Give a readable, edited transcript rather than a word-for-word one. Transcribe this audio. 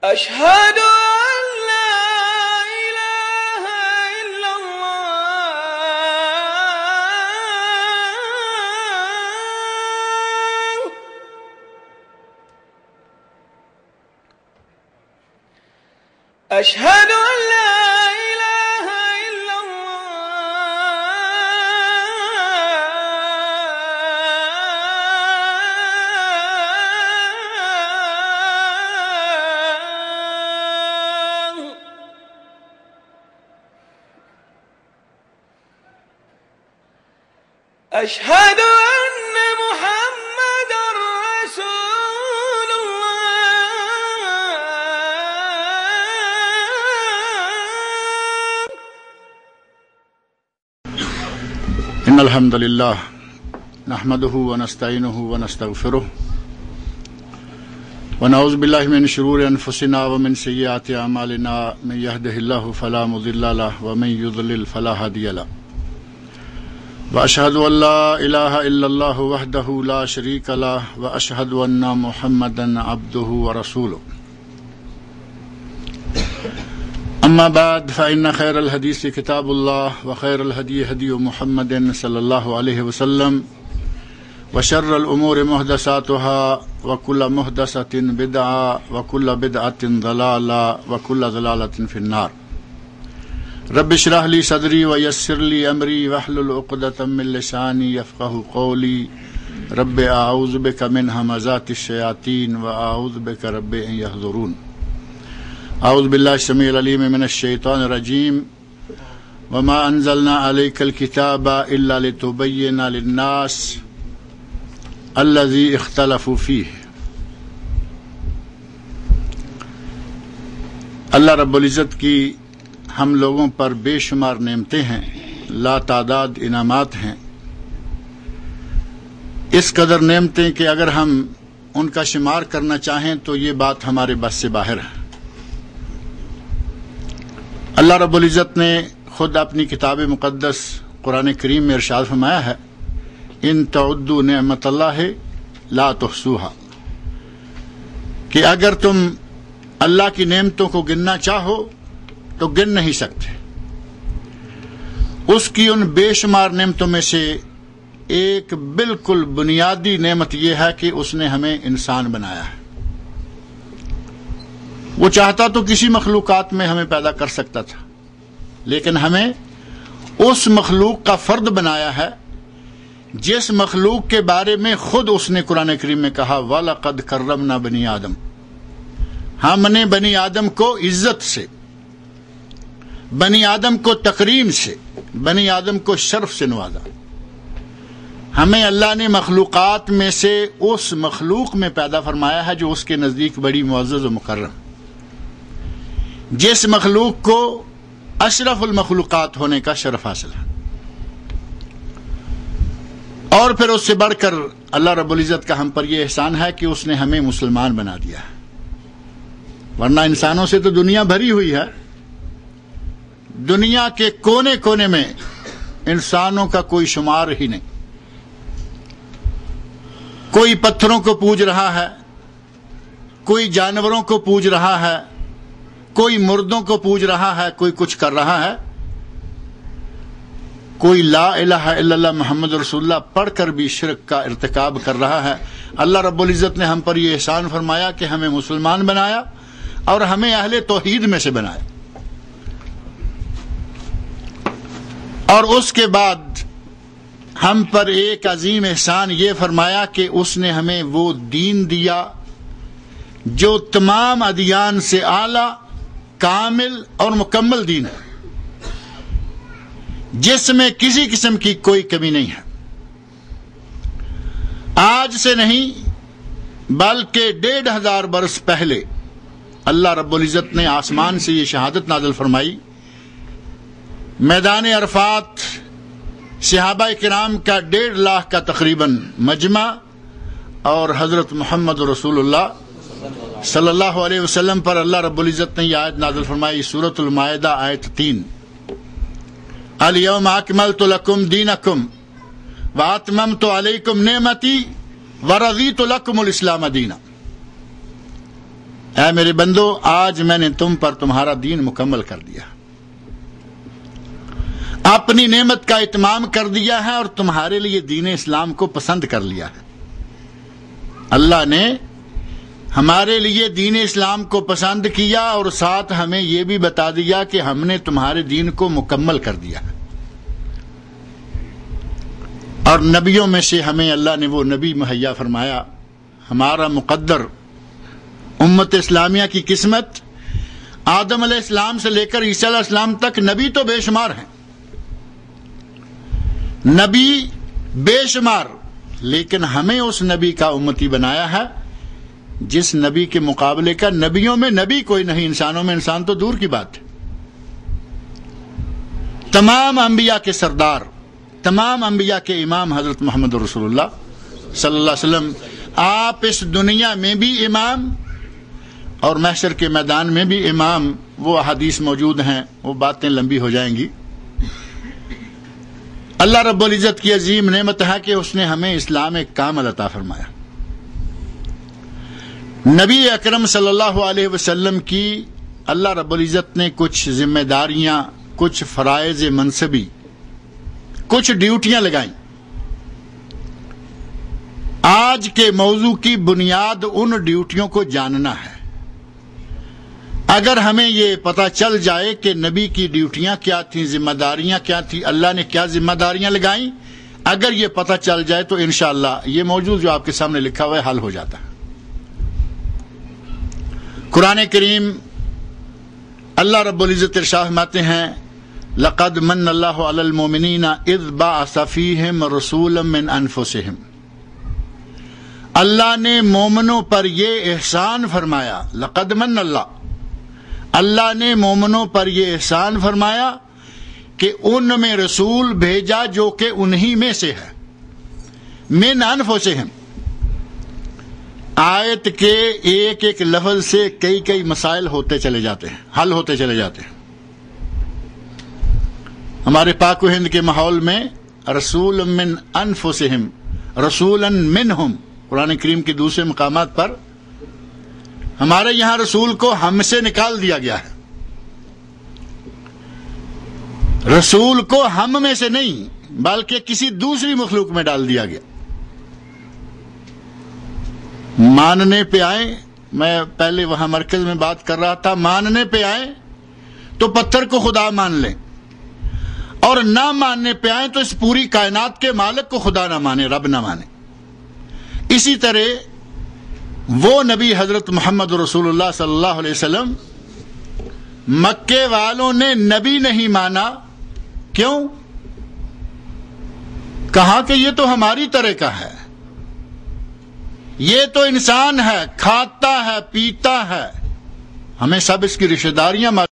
أشهد أن لا إله إلا الله أشهد أن لا إله إلا الله أشهد أن محمدًا رسول الله إن الحمد لله نحمده ونستعينه ونستغفره ونعوذ بالله من شرور أنفسنا ومن سيئات أعمالنا من يهده الله فلا مضل له ومن يضلل فلا هادي له وأشهد أن لا إله إلا الله وحده لا شريك له وأشهد أن محمدا عبده ورسوله أما بعد فإن خير الحديث كتاب الله وخير الهدي هدي محمد صلى الله عليه وسلم وشر الأمور محدثاتها وكل محدثة بدعة وكل بدعة ضلالة وكل ضلالة في النار رب اشرح لي صدري ويسر لي أمري واحلل عقدة من لساني يفقهوا قولي رب أعوذ بك من همزات الشياطين وأعوذ بك رب أن يحضرون أعوذ بالله السميع العليم من الشيطان الرجيم وما أنزلنا عليك الكتاب إلا لتبين للناس الذي اختلفوا فيه اللہ رب العزت کی ہم لوگوں پر بے شمار نعمتیں ہیں، لا تعداد انعامات ہیں، اس قدر نعمتیں کہ اگر ہم ان کا شمار کرنا چاہیں تو یہ بات ہمارے بس سے باہر ہے۔ اللہ رب العزت نے خود اپنی کتاب مقدس قرآن کریم میں ارشاد فرمایا ہے ان تعدوا نعمت اللہ لا تحصوها، کہ اگر تم اللہ کی نعمتوں کو گننا چاہو تو گن نہیں سکتے۔ اس کی ان بے شمار نعمتوں میں سے ایک بالکل بنیادی نعمت یہ ہے کہ اس نے ہمیں انسان بنایا ہے۔ وہ چاہتا تو کسی مخلوقات میں ہمیں پیدا کر سکتا تھا، لیکن ہمیں اس مخلوق کا فرد بنایا ہے جس مخلوق کے بارے میں خود اس نے قرآن کریم میں کہا وَلَقَدْ كَرَّمْنَا بَنِي آدم، ہم نے بنی آدم کو عزت سے، بنی آدم کو تکریم سے، بنی آدم کو شرف سے نوازا۔ ہمیں اللہ نے مخلوقات میں سے اس مخلوق میں پیدا فرمایا ہے جو اس کے نزدیک بڑی معزز و مکرم، جس مخلوق کو اشرف المخلوقات ہونے کا شرف حاصل ہے۔ اور پھر اس سے بڑھ کر اللہ رب العزت کا ہم پر یہ احسان ہے کہ اس نے ہمیں مسلمان بنا دیا ہے، ورنہ انسانوں سے تو دنیا بھری ہوئی ہے۔ دنیا کے کونے کونے میں انسانوں کا کوئی شمار ہی نہیں، کوئی پتھروں کو پوج رہا ہے، کوئی جانوروں کو پوج رہا ہے، کوئی مردوں کو پوج رہا ہے، کوئی کچھ کر رہا ہے، کوئی لا الہ الا اللہ محمد رسول اللہ پڑھ کر بھی شرک کا ارتکاب کر رہا ہے۔ اللہ رب العزت نے ہم پر یہ احسان فرمایا کہ ہمیں مسلمان بنایا اور ہمیں اہل توحید میں سے بنایا، اور اس کے بعد ہم پر ایک عظیم احسان یہ فرمایا کہ اس نے ہمیں وہ دین دیا جو تمام ادیان سے اعلیٰ، کامل اور مکمل دین ہے، جس میں کسی قسم کی کوئی کمی نہیں ہے۔ آج سے نہیں بلکہ 1500 برس پہلے اللہ رب العزت نے آسمان سے یہ شہادت نازل فرمائی، میدان عرفات صحابہ کرام کا 1.5 لاکھ کا تقریباً مجمع، اور حضرت محمد رسول اللہ صلی اللہ علیہ وسلم پر اللہ رب العزت نے یہ آیت نازل فرمائی، سورۃ المائدہ آیت 3، الیوم اکملت لکم دینکم واتممت علیکم نعمتی ورضیت لکم الاسلام دینا۔ اے میرے بندو، آج میں نے تم پر تمہارا دین مکمل کر دیا، اپنی نعمت کا اتمام کر دیا ہے، اور تمہارے لیے دین اسلام کو پسند کر لیا ہے۔ اللہ نے ہمارے لیے دین اسلام کو پسند کیا، اور ساتھ ہمیں یہ بھی بتا دیا کہ ہم نے تمہارے دین کو مکمل کر دیا ہے۔ اور نبیوں میں سے ہمیں اللہ نے وہ نبی مہیا فرمایا۔ ہمارا مقدر امت اسلامیہ کی قسمت آدم علیہ السلام سے لے کر عیسیٰ علیہ السلام تک نبی تو بے شمار ہیں، نبی بے شمار، لیکن ہمیں اس نبی کا امتی بنایا ہے جس نبی کے مقابلے کا نبیوں میں نبی کوئی نہیں، انسانوں میں انسان تو دور کی بات ہے۔ تمام انبیاء کے سردار، تمام انبیاء کے امام حضرت محمد رسول اللہ صلی اللہ علیہ وسلم، آپ اس دنیا میں بھی امام اور محشر کے میدان میں بھی امام۔ وہ احادیث موجود ہیں، وہ باتیں لمبی ہو جائیں گی۔ اللہ رب العزت کی عظیم نعمت ہے کہ اس نے ہمیں اسلام کامل عطا فرمایا۔ نبی اکرم صلی اللہ علیہ وسلم کی اللہ رب العزت نے کچھ ذمہ داریاں، کچھ فرائض منصبی، کچھ ڈیوٹیاں لگائیں۔ آج کے موضوع کی بنیاد ان ڈیوٹیوں کو جاننا ہے۔ اگر ہمیں یہ پتہ چل جائے کہ نبی کی ڈیوٹیاں کیا تھیں، ذمہ داریاں کیا تھیں، اللہ نے کیا ذمہ داریاں لگائیں، اگر یہ پتہ چل جائے تو انشاءاللہ یہ موضوع جو آپ کے سامنے لکھا ہوا ہے حل ہو جاتا ہے۔ قرآن کریم اللہ رب العزت ارشاد فرماتے ہیں، لقد من اللہ علی المؤمنین اذ بعث فیہم رسولا من انفسہم۔ اللہ نے مومنوں پر یہ احسان فرمایا، لقد من اللہ نے مومنوں پر یہ احسان فرمایا کہ ان میں رسول بھیجا جو کہ انہی میں سے ہے، من انفسہم۔ آیت کے ایک ایک لفظ سے کئی مسائل ہوتے چلے جاتے ہیں، حل ہوتے چلے جاتے ہیں۔ ہمارے پاک و ہند کے ماحول میں رسول من انفسہم، رسولا منہم، قرآن کریم کے دوسرے مقامات پر ہمارے یہاں رسول کو ہم سے نکال دیا گیا ہے، رسول کو ہم میں سے نہیں بلکہ کسی دوسری مخلوق میں ڈال دیا گیا۔ ماننے پہ آئے، میں پہلے وہاں مرکز میں بات کر رہا تھا، ماننے پہ آئے تو پتھر کو خدا مان لیں، اور نہ ماننے پہ آئے تو اس پوری کائنات کے مالک کو خدا نہ مانے، رب نہ مانے۔ اسی طرح وہ نبی حضرت محمد رسول اللہ صلی اللہ علیہ وسلم مکے والوں نے نبی نہیں مانا، کیوں؟ کہا کہ یہ تو ہماری طرح کا ہے، یہ تو انسان ہے، کھاتا ہے پیتا ہے، ہمیں سب اس کی رشتہ داریاں معلوم